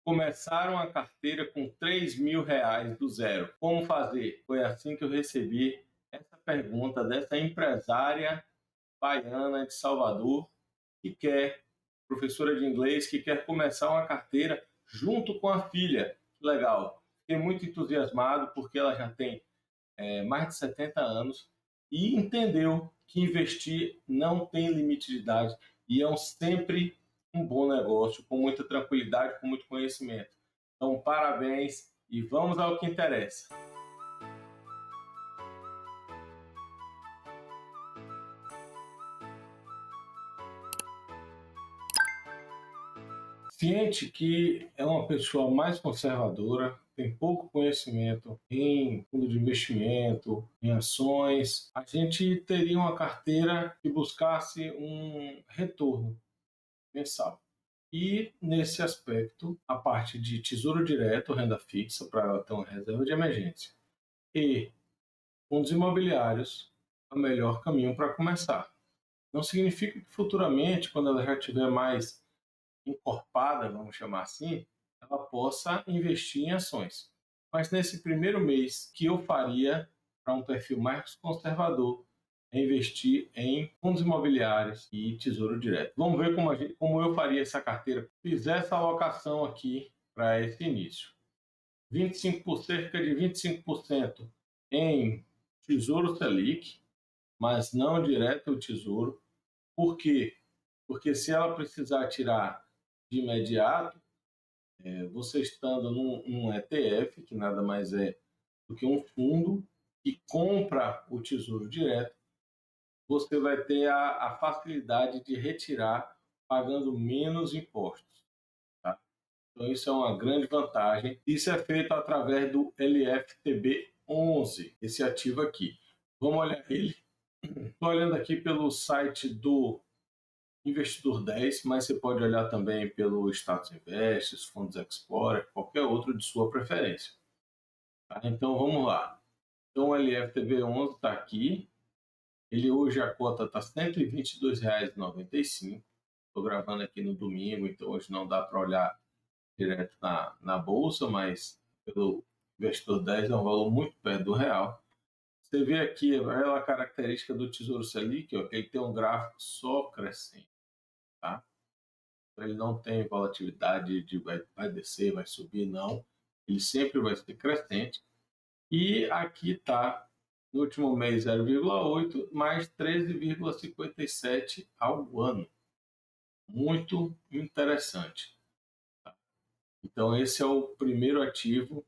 Começaram a carteira com R$ 3.000 do zero. Como fazer? Foi assim que eu recebi essa pergunta dessa empresária baiana de Salvador que quer, professora de inglês, que quer começar uma carteira junto com a filha. Legal. Fiquei muito entusiasmado porque ela já tem mais de 70 anos e entendeu que investir não tem limite de idade e é sempre um bom negócio, com muita tranquilidade, com muito conhecimento. Então, parabéns e vamos ao que interessa. Ciente que é uma pessoa mais conservadora, tem pouco conhecimento em fundo de investimento, em ações, a gente teria uma carteira que buscasse um retorno mensal. E, nesse aspecto, a parte de tesouro direto, renda fixa, para ela ter uma reserva de emergência, e fundos imobiliários, é o melhor caminho para começar. Não significa que futuramente, quando ela já estiver mais encorpada, vamos chamar assim, ela possa investir em ações. Mas nesse primeiro mês, que eu faria para um perfil mais conservador é investir em fundos imobiliários e tesouro direto. Vamos ver como eu faria essa carteira. Fiz essa alocação aqui para esse início. 25 cerca de 25% em tesouro Selic, mas não direto o tesouro. Por quê? Porque se ela precisar tirar de imediato, você estando num ETF, que nada mais é do que um fundo que compra o tesouro direto, você vai ter a facilidade de retirar pagando menos impostos. Tá? Então, isso é uma grande vantagem. Isso é feito através do LFTB11, esse ativo aqui. Vamos olhar ele. Estou olhando aqui pelo site do Investidor 10, mas você pode olhar também pelo Status Invest, Fundos Explorer, qualquer outro de sua preferência. Tá? Então, vamos lá. Então, o LFTB11 está aqui. Ele hoje a cota está R$ 122,95. Estou gravando aqui no domingo, então hoje não dá para olhar direto na bolsa, mas pelo Investidor 10 é um valor muito perto do real. Você vê aqui a característica do Tesouro Selic, ó, que ele tem um gráfico só crescente. Tá? Ele não tem volatilidade de vai descer, vai subir, não. Ele sempre vai ser crescente. E aqui está, no último mês, 0,8, mais 13,57 ao ano. Muito interessante. Tá? Então, esse é o primeiro ativo.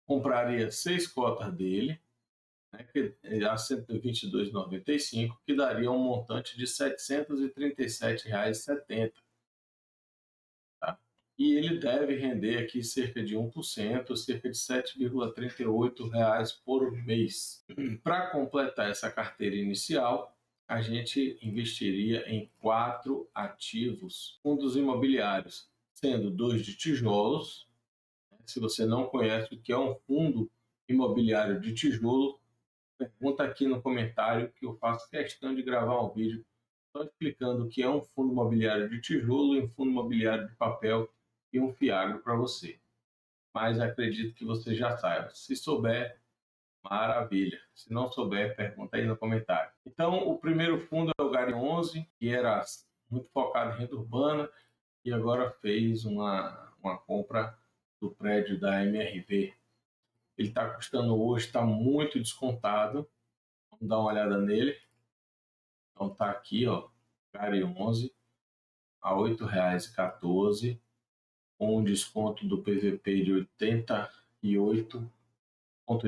Compraria 6 cotas dele, né, que é a R$ 122,95, que daria um montante de R$ 737,70. Tá? E ele deve render aqui cerca de 1%, cerca de R$ 7,38 por mês. Para completar essa carteira inicial, a gente investiria em 4 ativos, fundos imobiliários, sendo 2 de tijolos. Se você não conhece o que é um fundo imobiliário de tijolo, pergunta aqui no comentário que eu faço questão de gravar um vídeo só explicando o que é um fundo imobiliário de tijolo e um fundo imobiliário de papel e um fiagro para você. Mas acredito que você já saiba. Se souber, maravilha. Se não souber, pergunta aí no comentário. Então, o primeiro fundo é o Gari 11, que era muito focado em renda urbana e agora fez uma compra do prédio da MRV. Ele está custando hoje, está muito descontado. Vamos dar uma olhada nele. Então está aqui, ó, Gari 11 a R$ 8,14, com um desconto do PVP de 88,88. O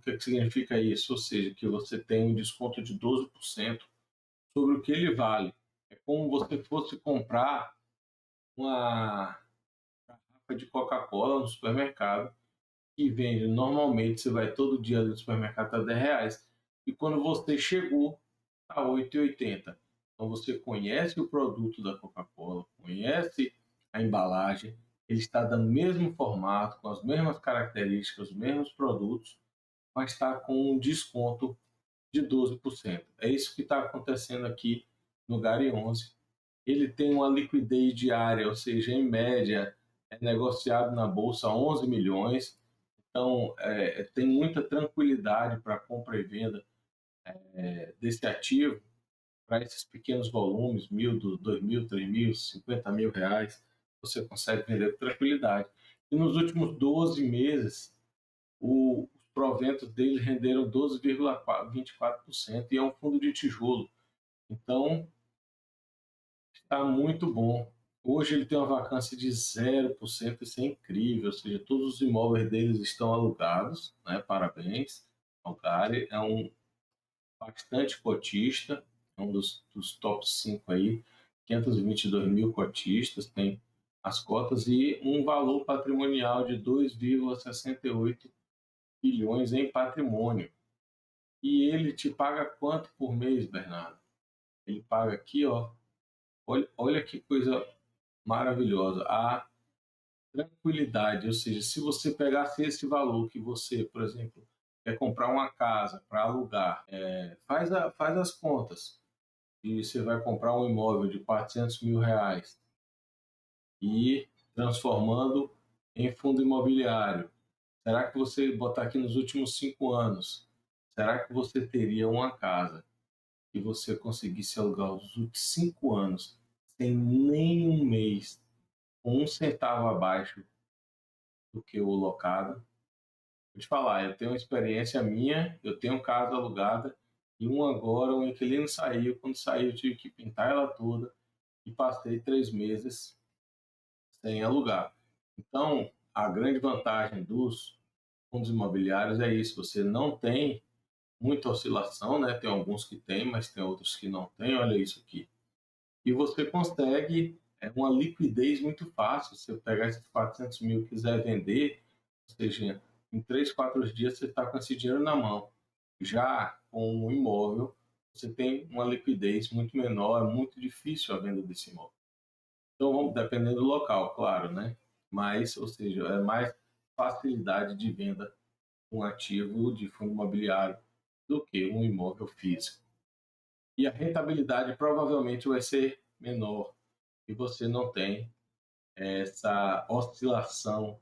que significa isso? Ou seja, que você tem um desconto de 12% sobre o que ele vale. É como você fosse comprar uma garrafa de Coca-Cola no supermercado, que vende normalmente, você vai todo dia no supermercado a R$ 10, e quando você chegou, está R$ 8,80. Então você conhece o produto da Coca-Cola, conhece a embalagem, ele está dando o mesmo formato, com as mesmas características, os mesmos produtos, mas está com um desconto de 12%. É isso que está acontecendo aqui no Gari 11. ele tem uma liquidez diária, ou seja, em média, é negociado na bolsa 11 milhões. Então, tem muita tranquilidade para compra e venda desse ativo, para esses pequenos volumes, 1.000, 2.000, 3.000, 50 mil reais, você consegue vender com tranquilidade. E nos últimos 12 meses, os proventos dele renderam 12,24%, e é um fundo de tijolo. Então, está muito bom. Hoje ele tem uma vacância de 0%, isso é incrível, ou seja, todos os imóveis deles estão alugados, né? Parabéns ao Gary, é um bastante cotista, é um dos top 5 aí, 522 mil cotistas, tem as cotas e um valor patrimonial de 2,68 bilhões em patrimônio. E ele te paga quanto por mês, Bernardo? Ele paga aqui, ó, olha que coisa maravilhosa, a tranquilidade, ou seja, se você pegasse esse valor que você, por exemplo, quer comprar uma casa para alugar, faz as contas, e você vai comprar um imóvel de 400 mil reais e transformando em fundo imobiliário. Será que você botar aqui nos últimos 5 anos, será que você teria uma casa que você conseguisse alugar os últimos 5 anos sem nenhum mês, com um centavo abaixo do que o locado? Vou te falar, eu tenho uma experiência minha, eu tenho casa alugada e agora, um inquilino saiu, quando saiu eu tive que pintar ela toda e passei 3 meses sem alugar. Então, a grande vantagem dos fundos imobiliários é isso, você não tem muita oscilação, né? Tem alguns que tem, mas tem outros que não tem, olha isso aqui. E você consegue uma liquidez muito fácil, se você pegar esses 400 mil e quiser vender, ou seja, em 3, 4 dias você está com esse dinheiro na mão. Já com o imóvel, você tem uma liquidez muito menor, é muito difícil a venda desse imóvel. Então, vamos dependendo do local, claro, né? Mas, ou seja, é mais facilidade de venda um ativo de fundo imobiliário do que um imóvel físico. E a rentabilidade provavelmente vai ser menor e você não tem essa oscilação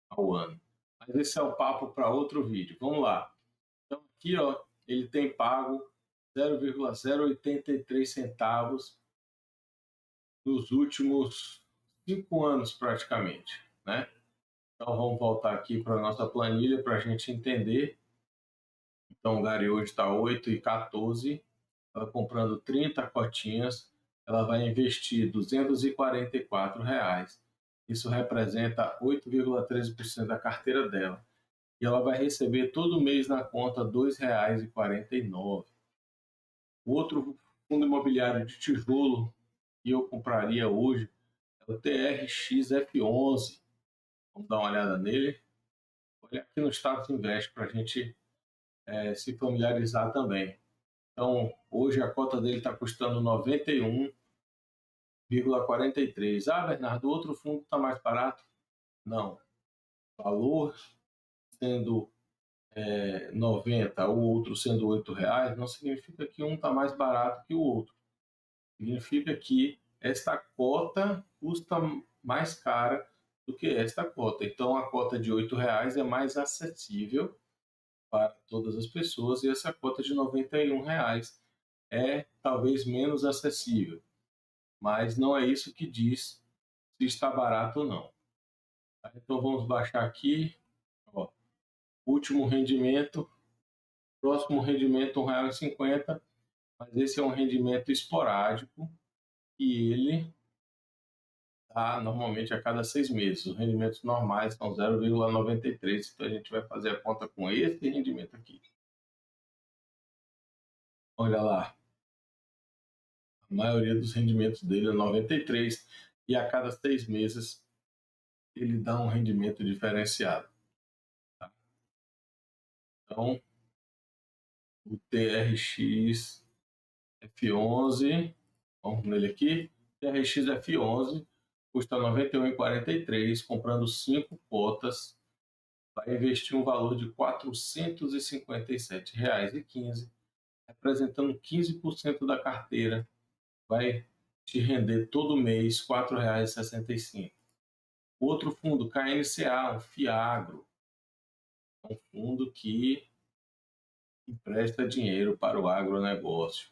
ao ano. Mas esse é o papo para outro vídeo. Vamos lá. Então aqui, ó, ele tem pago 0,083 centavos nos últimos 5 anos praticamente, né? Então vamos voltar aqui para a nossa planilha para a gente entender. Então o Gary hoje está 8,14, ela comprando 30 cotinhas, ela vai investir R$ 244. Isso representa 8,13% da carteira dela. E ela vai receber todo mês na conta R$ 2,49. O outro fundo imobiliário de tijolo que eu compraria hoje é o TRXF11. Vamos dar uma olhada nele. Olha aqui no Status Invest para a gente se familiarizar também. Então, hoje a cota dele está custando 91,43. Ah, Bernardo, o outro fundo está mais barato? Não. Valor sendo 90, o outro sendo R$ 8, não significa que um está mais barato que o outro. Significa que esta cota custa mais cara do que esta cota. Então, a cota de R$ 8 é mais acessível para todas as pessoas e essa cota de R$ 91 é talvez menos acessível. Mas não é isso que diz se está barato ou não. Então, vamos baixar aqui. Ó, último rendimento, próximo rendimento R$ 1,50, mas esse é um rendimento esporádico e ele está normalmente a cada 6 meses. Os rendimentos normais são 0,93, então a gente vai fazer a conta com esse rendimento aqui. Olha lá, a maioria dos rendimentos dele é 93 e a cada 6 meses ele dá um rendimento diferenciado. Tá? Então, o TRX F11, vamos nele aqui, TRX F11 custa R$ 91,43, comprando 5 cotas, vai investir um valor de R$ 457,15, representando 15% da carteira, vai te render todo mês R$ 4,65. Outro fundo, KNCA, um FIAGRO, é um fundo que empresta dinheiro para o agronegócio.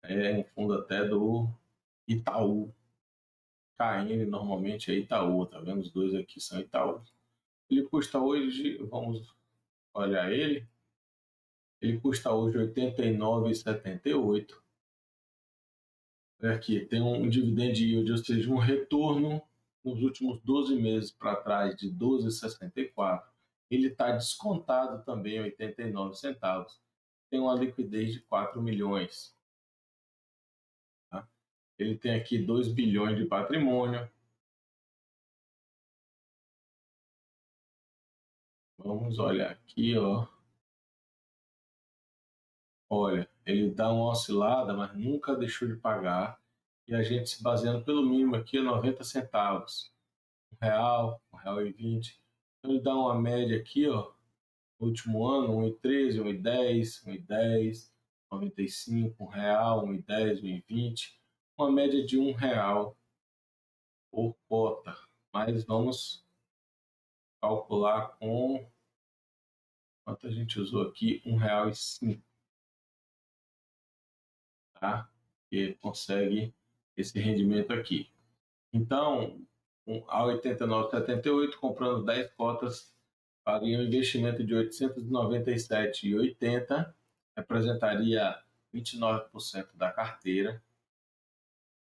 É um fundo até do Itaú. KN normalmente é Itaú, tá vendo? Os dois aqui são Itaú. Ele custa hoje, vamos olhar ele custa hoje R$ 89,78. Aqui tem um dividend yield, ou seja, um retorno nos últimos 12 meses para trás de 12,64. Ele está descontado também 89 centavos. Tem uma liquidez de 4 milhões. Tá? Ele tem aqui 2 bilhões de patrimônio. Vamos olhar aqui, ó. Olha, ele dá uma oscilada, mas nunca deixou de pagar. E a gente se baseando pelo mínimo aqui, 90 centavos. R$ 1, R$ 1,20. Então ele dá uma média aqui, ó, no último ano, 1,13, 1,10, 1,10, 95, R$ 1, 1,10, 1,20. Uma média de R$ 1 por cota. Mas vamos calcular com quanto a gente usou aqui, R$ 1,05, tá? Que consegue esse rendimento aqui. Então, a 89,78, comprando 10 cotas, faria um investimento de R$ 897,80, representaria 29% da carteira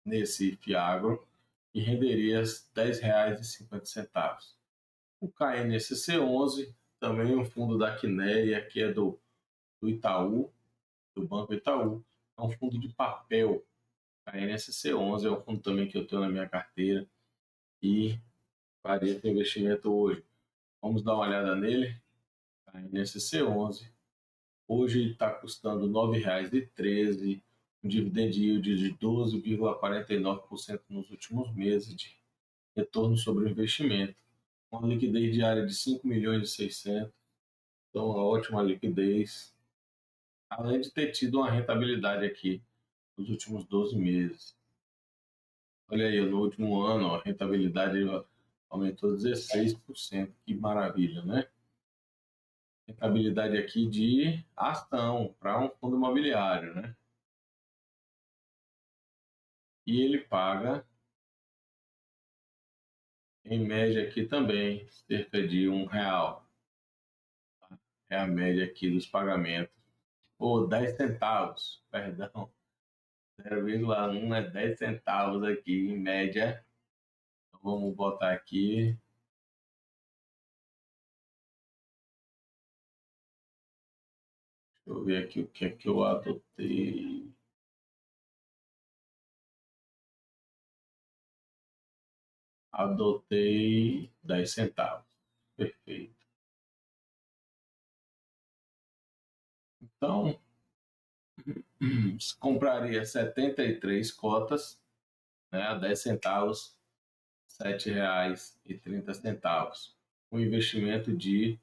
nesse Fiagro e renderia R$ 10,50. O KNSC11, também um fundo da Quinéria, que é do Itaú, do Banco Itaú, é um fundo de papel. A NSC11 é um fundo também que eu tenho na minha carteira e faria esse investimento hoje. Vamos dar uma olhada nele. A NSC11 hoje está custando R$ 9,13, um dividend yield de 12,49% nos últimos meses de retorno sobre o investimento, uma liquidez diária de 5.600.000, então uma ótima liquidez, além de ter tido uma rentabilidade aqui nos últimos 12 meses. Olha aí, no último ano a rentabilidade aumentou 16%, que maravilha, né? Rentabilidade aqui de ação para um fundo imobiliário, né? E ele paga, em média aqui também, cerca de R$ 1. É a média aqui dos pagamentos. Ou 10 centavos, perdão. 0,1 é 10 centavos aqui, em média. Então, vamos botar aqui. Deixa eu ver aqui o que é que eu adotei. Adotei 10 centavos. Perfeito. Então, compraria 73 cotas, né, a 10 centavos, R$ 7,30. Um investimento de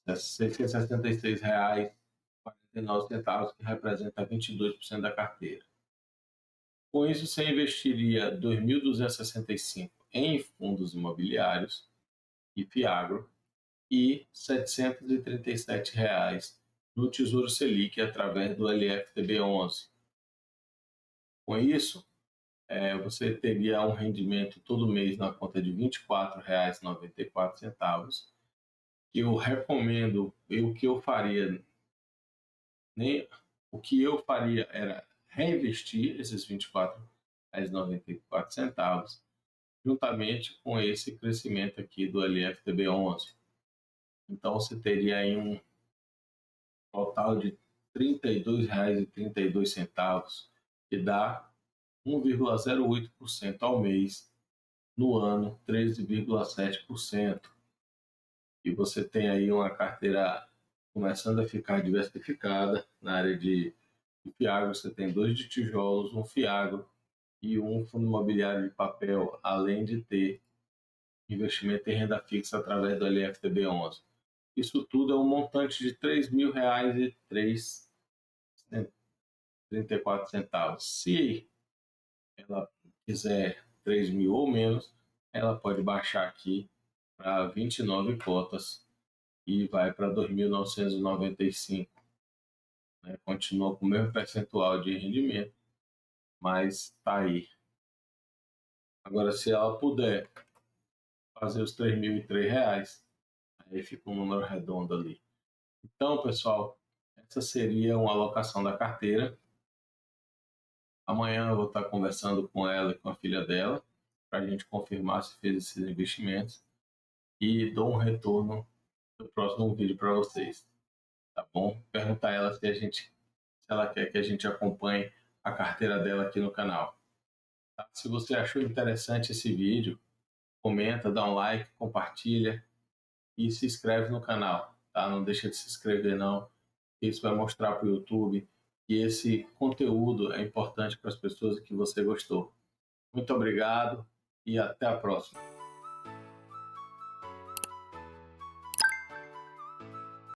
R$ 666,49, que representa 22% da carteira. Com isso, você investiria 2.265 em fundos imobiliários e Fiagro e R$ 737 no Tesouro Selic através do LFTB11. Com isso, você teria um rendimento todo mês na conta de R$ 24,94, que eu recomendo, o que eu faria era reinvestir esses R$ 24,94, juntamente com esse crescimento aqui do LFTB11. Então você teria aí um total de R$ 32,32, que dá 1,08% ao mês, no ano 13,7%. E você tem aí uma carteira começando a ficar diversificada na área de Fiagro. Você tem 2 de tijolos, um Fiagro e um fundo imobiliário de papel, além de ter investimento em renda fixa através do LFTB11. Isso tudo é um montante de R$ 3.000,34. Se ela quiser 3 mil ou menos, ela pode baixar aqui para 29 cotas e vai para 2.995, né? Continua com o mesmo percentual de rendimento, mas está aí. Agora, se ela puder fazer os R$ 3.003, aí fica um número redondo ali. Então, pessoal, essa seria uma alocação da carteira. Amanhã eu vou estar conversando com ela e com a filha dela para a gente confirmar se fez esses investimentos e dou um retorno no próximo vídeo para vocês, tá bom? Perguntar a ela se ela quer que a gente acompanhe a carteira dela aqui no canal. Tá? Se você achou interessante esse vídeo, comenta, dá um like, compartilha e se inscreve no canal, tá? Não deixa de se inscrever não, isso vai mostrar para o YouTube que esse conteúdo é importante para as pessoas e que você gostou. Muito obrigado e até a próxima.